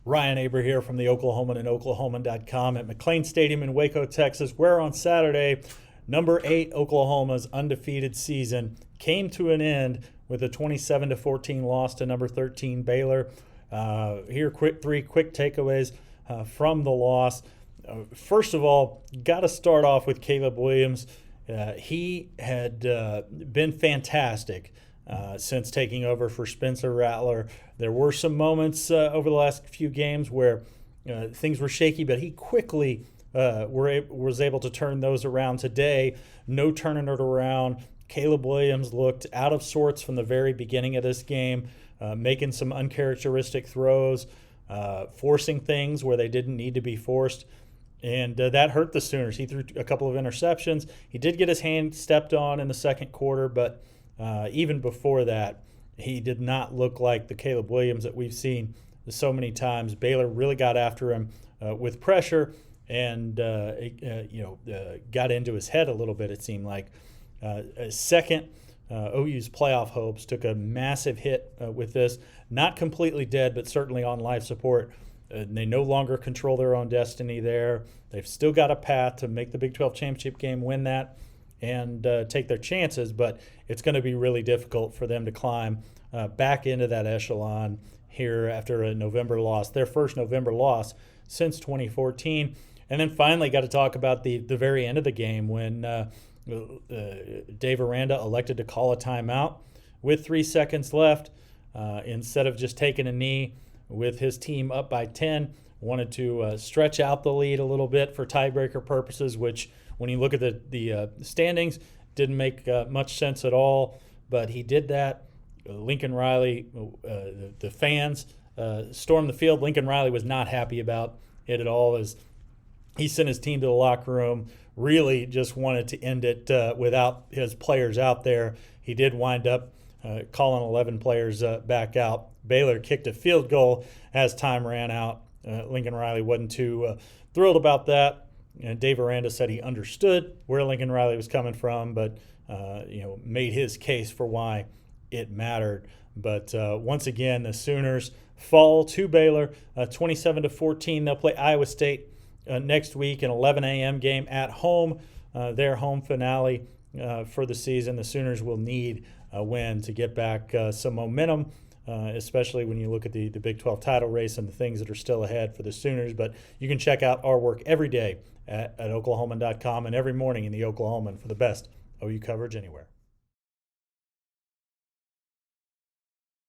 Ryan Aber here from the Oklahoman and Oklahoman.com at McLean Stadium in Waco, Texas, where on Saturday, number 8 Oklahoma's undefeated season came to an end with a 27-14 loss to number 13 Baylor. Three quick takeaways from the loss. First of all, got to start off with Caleb Williams. He had been fantastic since taking over for Spencer Rattler. There were some moments over the last few games where things were shaky, but he quickly was able to turn those around today. No turning it around. Caleb Williams looked out of sorts from the very beginning of this game, making some uncharacteristic throws, forcing things where they didn't need to be forced. And that hurt the Sooners. He threw a couple of interceptions. He did get his hand stepped on in the second quarter, but even before that, he did not look like the Caleb Williams that we've seen so many times. Baylor really got after him with pressure and got into his head a little bit, it seemed like. Second, OU's playoff hopes took a massive hit with this. Not completely dead, but certainly on life support. They no longer control their own destiny there. They've still got a path to make the Big 12 championship game, win that, and take their chances, but it's going to be really difficult for them to climb back into that echelon here after a November loss, their first November loss since 2014. And then finally got to talk about the very end of the game when Dave Aranda elected to call a timeout with 3 seconds left instead of just taking a knee with his team up by 10. Wanted to stretch out the lead a little bit for tiebreaker purposes, which when you look at the standings, didn't make much sense at all. But he did that. Lincoln Riley, the fans stormed the field. Lincoln Riley was not happy about it at all, as he sent his team to the locker room, really just wanted to end it without his players out there. He did wind up calling 11 players back out. Baylor kicked a field goal as time ran out. Lincoln Riley wasn't too thrilled about that. And Dave Aranda said he understood where Lincoln Riley was coming from, but made his case for why it mattered. But once again, the Sooners fall to Baylor 27-14. They'll play Iowa State next week, an 11 a.m. game at home, their home finale for the season. The Sooners will need a win to get back some momentum, especially when you look at the Big 12 title race and the things that are still ahead for the Sooners. But you can check out our work every day at Oklahoman.com and every morning in the Oklahoman for the best OU coverage anywhere.